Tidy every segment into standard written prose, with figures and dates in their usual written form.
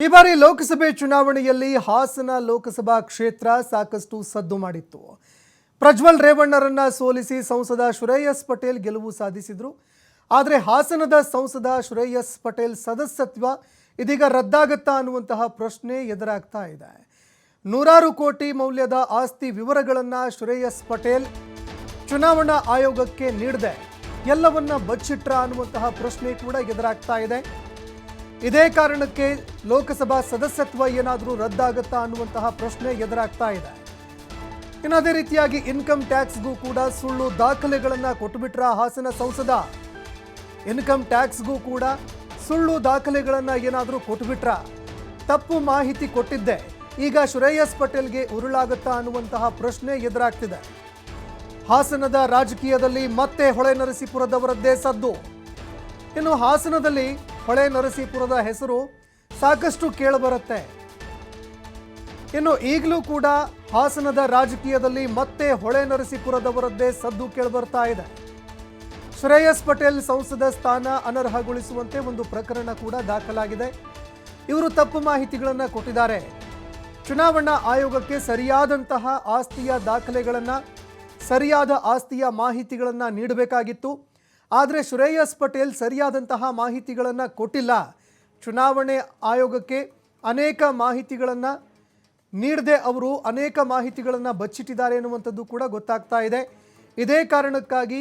ಈ ಬಾರಿ ಲೋಕಸಭೆ ಚುನಾವಣೆಯಲ್ಲಿ ಹಾಸನ ಲೋಕಸಭಾ ಕ್ಷೇತ್ರ ಸಾಕಷ್ಟು ಸದ್ದು ಮಾಡಿತ್ತು. ಪ್ರಜ್ವಲ್ ರೇವಣ್ಣರನ್ನ ಸೋಲಿಸಿ ಸಂಸದ ಶ್ರೇಯಸ್ ಪಟೇಲ್ ಗೆಲುವು ಸಾಧಿಸಿದ್ರು. ಆದರೆ ಹಾಸನದ ಸಂಸದ ಶ್ರೇಯಸ್ ಪಟೇಲ್ ಸದಸ್ಯತ್ವ ಇದೀಗ ರದ್ದಾಗುತ್ತಾ ಅನ್ನುವಂತಹ ಪ್ರಶ್ನೆ ಎದುರಾಗ್ತಾ ಇದೆ. ನೂರಾರು ಕೋಟಿ ಮೌಲ್ಯದ ಆಸ್ತಿ ವಿವರಗಳನ್ನು ಶ್ರೇಯಸ್ ಪಟೇಲ್ ಚುನಾವಣಾ ಆಯೋಗಕ್ಕೆ ನೀಡದೆ ಎಲ್ಲವನ್ನ ಬಚ್ಚಿಟ್ರ ಅನ್ನುವಂತಹ ಪ್ರಶ್ನೆ ಕೂಡ ಎದುರಾಗ್ತಾ ಇದೆ. ಇದೇ ಕಾರಣಕ್ಕೆ ಲೋಕಸಭಾ ಸದಸ್ಯತ್ವ ಏನಾದರೂ ರದ್ದಾಗುತ್ತಾ ಅನ್ನುವಂತಹ ಪ್ರಶ್ನೆ ಎದುರಾಗ್ತಾ ಇದೆ. ಇನ್ನು ಅದೇ ರೀತಿಯಾಗಿ ಇನ್ಕಮ್ ಟ್ಯಾಕ್ಸ್ಗೂ ಕೂಡ ಸುಳ್ಳು ದಾಖಲೆಗಳನ್ನು ಕೊಟ್ಟುಬಿಟ್ರ ಹಾಸನ ಸಂಸದ. ಇನ್ಕಮ್ ಟ್ಯಾಕ್ಸ್ಗೂ ಕೂಡ ಸುಳ್ಳು ದಾಖಲೆಗಳನ್ನು ಏನಾದರೂ ಕೊಟ್ಟುಬಿಟ್ರ, ತಪ್ಪು ಮಾಹಿತಿ ಕೊಟ್ಟಿದ್ದೆ ಈಗ ಶ್ರೇಯಸ್ ಪಟೇಲ್ಗೆ ಉರುಳಾಗುತ್ತಾ ಅನ್ನುವಂತಹ ಪ್ರಶ್ನೆ ಎದುರಾಗ್ತಿದೆ. ಹಾಸನದ ರಾಜಕೀಯದಲ್ಲಿ ಮತ್ತೆ ಹೊಳೆ ನರಸೀಪುರದವರದ್ದೇ ಸದ್ದು. ಇನ್ನು ಹಾಸನದಲ್ಲಿ ಹೊಳೆ ನರಸೀಪುರದ ಹೆಸರು ಸಾಕಷ್ಟು ಕೇಳಬರುತ್ತೆ. ಇನ್ನು ಈಗಲೂ ಕೂಡ ಹಾಸನದ ರಾಜಕೀಯದಲ್ಲಿ ಮತ್ತೆ ಹೊಳೆ ನರಸೀಪುರದವರದ್ದೇ ಸದ್ದು ಕೇಳಬರ್ತಾ ಇದೆ. ಶ್ರೇಯಸ್ ಪಟೇಲ್ ಸಂಸದ ಸ್ಥಾನ ಅನರ್ಹಗೊಳಿಸುವಂತೆ ಒಂದು ಪ್ರಕರಣ ಕೂಡ ದಾಖಲಾಗಿದೆ. ಇವರು ತಪ್ಪು ಮಾಹಿತಿಗಳನ್ನು ಕೊಟ್ಟಿದ್ದಾರೆ. ಚುನಾವಣಾ ಆಯೋಗಕ್ಕೆ ಸರಿಯಾದಂತಹ ಆಸ್ತಿಯ ದಾಖಲೆಗಳನ್ನು, ಸರಿಯಾದ ಆಸ್ತಿಯ ಮಾಹಿತಿಗಳನ್ನು ನೀಡಬೇಕಾಗಿತ್ತು. ಆದರೆ ಶ್ರೇಯಸ್ ಪಟೇಲ್ ಸರಿಯಾದಂತಹ ಮಾಹಿತಿಗಳನ್ನು ಕೊಟ್ಟಿಲ್ಲ. ಚುನಾವಣೆ ಆಯೋಗಕ್ಕೆ ಅನೇಕ ಮಾಹಿತಿಗಳನ್ನು ನೀಡದೆ ಅವರು ಅನೇಕ ಮಾಹಿತಿಗಳನ್ನು ಬಚ್ಚಿಟ್ಟಿದ್ದಾರೆ ಎನ್ನುವಂಥದ್ದು ಕೂಡ ಗೊತ್ತಾಗ್ತಾ ಇದೆ. ಇದೇ ಕಾರಣಕ್ಕಾಗಿ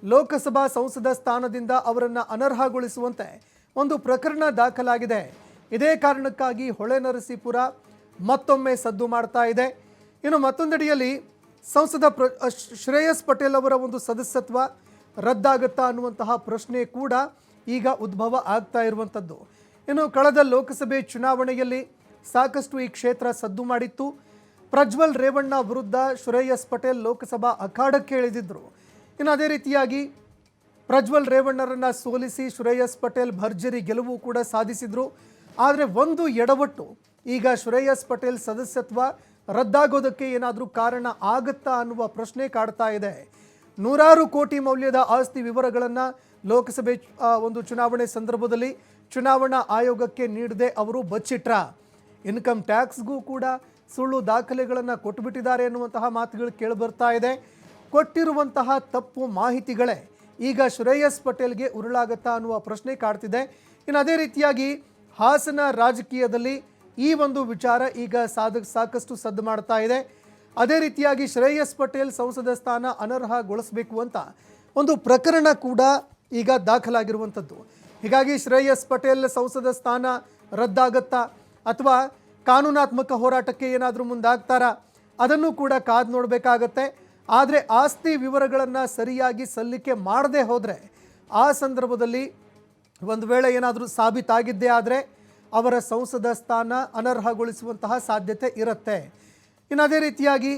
ಲೋಕಸಭಾ ಸಂಸದ ಸ್ಥಾನದಿಂದ ಅವರನ್ನು ಅನರ್ಹಗೊಳಿಸುವಂತೆ ಒಂದು ಪ್ರಕರಣ ದಾಖಲಾಗಿದೆ. ಇದೇ ಕಾರಣಕ್ಕಾಗಿ ಹೊಳೆ ನರಸೀಪುರ ಮತ್ತೊಮ್ಮೆ ಸದ್ದು ಮಾಡ್ತಾ ಇದೆ. ಇನ್ನು ಮತ್ತೊಂದೆಡೆಯಲ್ಲಿ ಸಂಸದ ಶ್ರೇಯಸ್ ಪಟೇಲ್ ಅವರ ಒಂದು ಸದಸ್ಯತ್ವ ರದ್ದಾಗುತ್ತಾ ಅನ್ನುವಂತಹ ಪ್ರಶ್ನೆ ಕೂಡ ಈಗ ಉದ್ಭವ ಆಗ್ತಾ ಇರುವಂಥದ್ದು. ಇನ್ನು ಕಳೆದ ಲೋಕಸಭೆ ಚುನಾವಣೆಯಲ್ಲಿ ಸಾಕಷ್ಟು ಈ ಕ್ಷೇತ್ರ ಸದ್ದು ಮಾಡಿತ್ತು. ಪ್ರಜ್ವಲ್ ರೇವಣ್ಣ ವಿರುದ್ಧ ಶ್ರೇಯಸ್ ಪಟೇಲ್ ಲೋಕಸಭಾ ಅಖಾಡಕ್ಕೆ ಇಳಿದಿದ್ದರು. ಇನ್ನು ಅದೇ ರೀತಿಯಾಗಿ ಪ್ರಜ್ವಲ್ ರೇವಣ್ಣರನ್ನ ಸೋಲಿಸಿ ಶ್ರೇಯಸ್ ಪಟೇಲ್ ಭರ್ಜರಿ ಗೆಲುವು ಕೂಡ ಸಾಧಿಸಿದ್ರು. ಆದರೆ ಒಂದು ಎಡವಟ್ಟು ಈಗ ಶ್ರೇಯಸ್ ಪಟೇಲ್ ಸದಸ್ಯತ್ವ ರದ್ದಾಗೋದಕ್ಕೆ ಏನಾದರೂ ಕಾರಣ ಆಗುತ್ತಾ ಅನ್ನುವ ಪ್ರಶ್ನೆ ಕಾಡ್ತಾ ಇದೆ. ನೂರಾರು ಕೋಟಿ ಮೌಲ್ಯದ ಆಸ್ತಿ ವಿವರಗಳನ್ನು ಲೋಕಸಭೆ ಒಂದು ಚುನಾವಣೆ ಸಂದರ್ಭದಲ್ಲಿ ಚುನಾವಣಾ ಆಯೋಗಕ್ಕೆ ನೀಡದೆ ಅವರು ಬಚ್ಚಿಟ್ರ. ಇನ್ಕಮ್ ಟ್ಯಾಕ್ಸ್ಗೂ ಕೂಡ ಸುಳ್ಳು ದಾಖಲೆಗಳನ್ನು ಕೊಟ್ಟುಬಿಟ್ಟಿದ್ದಾರೆ ಎನ್ನುವಂತಹ ಮಾತುಗಳು ಕೇಳಿಬರ್ತಾ ಇದೆ. ಕೊಟ್ಟಿರುವಂತಹ ತಪ್ಪು ಮಾಹಿತಿಗಳೇ ಈಗ ಶ್ರೇಯಸ್ ಪಟೇಲ್ಗೆ ಉರುಳಾಗುತ್ತಾ ಅನ್ನುವ ಪ್ರಶ್ನೆ ಕಾಡ್ತಿದೆ. ಇನ್ನು ಅದೇ ರೀತಿಯಾಗಿ ಹಾಸನ ರಾಜಕೀಯದಲ್ಲಿ ಈ ಒಂದು ವಿಚಾರ ಈಗ ಸಾಕಷ್ಟು ಸದ್ದು ಮಾಡ್ತಾ ಇದೆ. ಅದೇ ರೀತಿಯಾಗಿ ಶ್ರೇಯಸ್ ಪಟೇಲ್ ಸಂಸದ ಸ್ಥಾನ ಅನರ್ಹಗೊಳಿಸಬೇಕು ಅಂತ ಒಂದು ಪ್ರಕರಣ ಕೂಡ ಈಗ ದಾಖಲಾಗಿರುವಂಥದ್ದು. ಹೀಗಾಗಿ ಶ್ರೇಯಸ್ ಪಟೇಲ್ ಸಂಸದ ಸ್ಥಾನ ರದ್ದಾಗತ್ತಾ ಅಥವಾ ಕಾನೂನಾತ್ಮಕ ಹೋರಾಟಕ್ಕೆ ಏನಾದರೂ ಮುಂದಾಗ್ತಾರಾ ಅದನ್ನು ಕೂಡ ಕಾದು ನೋಡಬೇಕಾಗತ್ತೆ. ಆದರೆ ಆಸ್ತಿ ವಿವರಗಳನ್ನು ಸರಿಯಾಗಿ ಸಲ್ಲಿಕೆ ಮಾಡದೆ ಹೋದರೆ ಆ ಸಂದರ್ಭದಲ್ಲಿ ಒಂದು ವೇಳೆ ಏನಾದರೂ ಸಾಬೀತಾಗಿದ್ದೇ ಆದರೆ ಅವರ ಸಂಸದ ಸ್ಥಾನ ಅನರ್ಹಗೊಳಿಸುವಂತಹ ಸಾಧ್ಯತೆ ಇರುತ್ತೆ. ಇನ್ನು ಅದೇ ರೀತಿಯಾಗಿ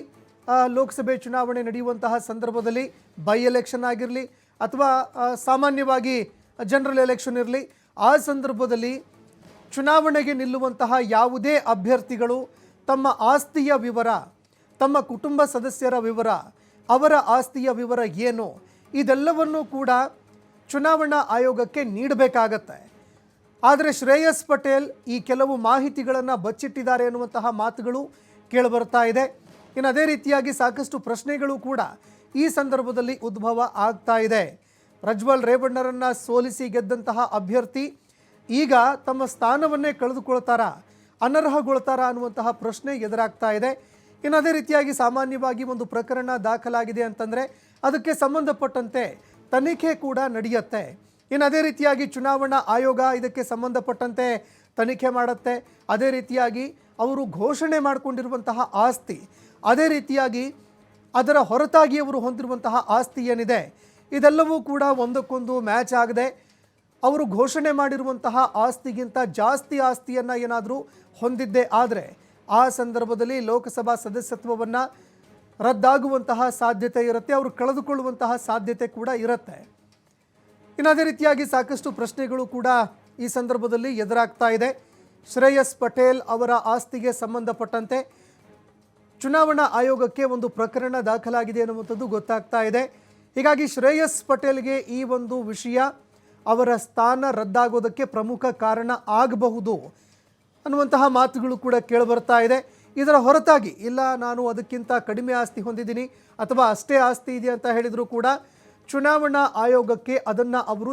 ಲೋಕಸಭೆ ಚುನಾವಣೆ ನಡೆಯುವಂತಹ ಸಂದರ್ಭದಲ್ಲಿ ಬೈ ಎಲೆಕ್ಷನ್ ಆಗಿರಲಿ ಅಥವಾ ಸಾಮಾನ್ಯವಾಗಿ ಜನರಲ್ ಎಲೆಕ್ಷನ್ ಇರಲಿ, ಆ ಸಂದರ್ಭದಲ್ಲಿ ಚುನಾವಣೆಗೆ ನಿಲ್ಲುವಂತಹ ಯಾವುದೇ ಅಭ್ಯರ್ಥಿಗಳು ತಮ್ಮ ಆಸ್ತಿಯ ವಿವರ, ತಮ್ಮ ಕುಟುಂಬ ಸದಸ್ಯರ ವಿವರ, ಅವರ ಆಸ್ತಿಯ ವಿವರ ಏನು ಇದೆಲ್ಲವನ್ನೂ ಕೂಡ ಚುನಾವಣಾ ಆಯೋಗಕ್ಕೆ ನೀಡಬೇಕಾಗತ್ತೆ. ಆದರೆ ಶ್ರೇಯಸ್ ಪಟೇಲ್ ಈ ಕೆಲವು ಮಾಹಿತಿಗಳನ್ನು ಬಚ್ಚಿಟ್ಟಿದ್ದಾರೆ ಎನ್ನುವಂತಹ ಮಾತುಗಳು ಕೇಳಿಬರ್ತಾ ಇದೆ. ಇನ್ನು ಅದೇ ರೀತಿಯಾಗಿ ಸಾಕಷ್ಟು ಪ್ರಶ್ನೆಗಳು ಕೂಡ ಈ ಸಂದರ್ಭದಲ್ಲಿ ಉದ್ಭವ ಆಗ್ತಾ ಇದೆ. ಪ್ರಜ್ವಲ್ ರೇವಣ್ಣರನ್ನ ಸೋಲಿಸಿ ಗೆದ್ದಂತಹ ಅಭ್ಯರ್ಥಿ ಈಗ ತಮ್ಮ ಸ್ಥಾನವನ್ನೇ ಕಳೆದುಕೊಳ್ತಾರಾ, ಅನರ್ಹಗೊಳ್ತಾರಾ ಅನ್ನುವಂತಹ ಪ್ರಶ್ನೆ ಎದುರಾಗ್ತಾ ಇದೆ. ಇನ್ನು ಅದೇ ರೀತಿಯಾಗಿ ಸಾಮಾನ್ಯವಾಗಿ ಒಂದು ಪ್ರಕರಣ ದಾಖಲಾಗಿದೆ ಅಂತಂದರೆ ಅದಕ್ಕೆ ಸಂಬಂಧಪಟ್ಟಂತೆ ತನಿಖೆ ಕೂಡ ನಡೆಯುತ್ತೆ. ಇನ್ನು ಅದೇ ರೀತಿಯಾಗಿ ಚುನಾವಣಾ ಆಯೋಗ ಇದಕ್ಕೆ ಸಂಬಂಧಪಟ್ಟಂತೆ ತನಿಖೆ ಮಾಡುತ್ತೆ. ಅದೇ ರೀತಿಯಾಗಿ ಅವರು ಘೋಷಣೆ ಮಾಡಿಕೊಂಡಿರುವಂತಹ ಆಸ್ತಿ, ಅದೇ ರೀತಿಯಾಗಿ ಅದರ ಹೊರತಾಗಿ ಅವರು ಹೊಂದಿರುವಂತಹ ಆಸ್ತಿ ಏನಿದೆ ಇದೆಲ್ಲವೂ ಕೂಡ ಒಂದಕ್ಕೊಂದು ಮ್ಯಾಚ್ ಆಗದೆ ಅವರು ಘೋಷಣೆ ಮಾಡಿರುವಂತಹ ಆಸ್ತಿಗಿಂತ ಜಾಸ್ತಿ ಆಸ್ತಿಯನ್ನು ಏನಾದರೂ ಹೊಂದಿದ್ದೇ ಆದರೆ ಆ ಸಂದರ್ಭದಲ್ಲಿ ಲೋಕಸಭಾ ಸದಸ್ಯತ್ವವನ್ನು ರದ್ದಾಗುವಂತಹ ಸಾಧ್ಯತೆ ಇರುತ್ತೆ, ಅವರು ಕಳೆದುಕೊಳ್ಳುವಂತಹ ಸಾಧ್ಯತೆ ಕೂಡ ಇರುತ್ತೆ. ಇನ್ನು ಅದೇ ರೀತಿಯಾಗಿ ಸಾಕಷ್ಟು ಪ್ರಶ್ನೆಗಳು ಕೂಡ ಈ ಸಂದರ್ಭದಲ್ಲಿ ಎದುರಾಗ್ತಾ ಇದೆ. ಶ್ರೇಯಸ್ ಪಟೇಲ್ ಅವರ ಆಸ್ತಿಗೆ ಸಂಬಂಧಪಟ್ಟಂತೆ ಚುನಾವಣಾ ಆಯೋಗಕ್ಕೆ ಒಂದು ಪ್ರಕರಣ ದಾಖಲಾಗಿದೆ ಎನ್ನುವಂಥದ್ದು ಗೊತ್ತಾಗ್ತಾ ಇದೆ. ಹೀಗಾಗಿ ಶ್ರೇಯಸ್ ಪಟೇಲ್ಗೆ ಈ ಒಂದು ವಿಷಯ ಅವರ ಸ್ಥಾನ ರದ್ದಾಗೋದಕ್ಕೆ ಪ್ರಮುಖ ಕಾರಣ ಆಗಬಹುದು. ಅನ್ನುವಂತಹ ಮಾತುಗಳು ಕೂಡ ಕೇಳಿಬರ್ತಾ ಇದೆ. ಇದರ ಹೊರತಾಗಿ ಇಲ್ಲ ನಾನು ಅದಕ್ಕಿಂತ ಕಡಿಮೆ ಆಸ್ತಿ ಹೊಂದಿದ್ದೀನಿ ಅಥವಾ ಅಷ್ಟೇ ಆಸ್ತಿ ಇದೆ ಅಂತ ಹೇಳಿದರೂ ಕೂಡ ಚುನಾವಣಾ ಆಯೋಗಕ್ಕೆ ಅದನ್ನು ಅವರು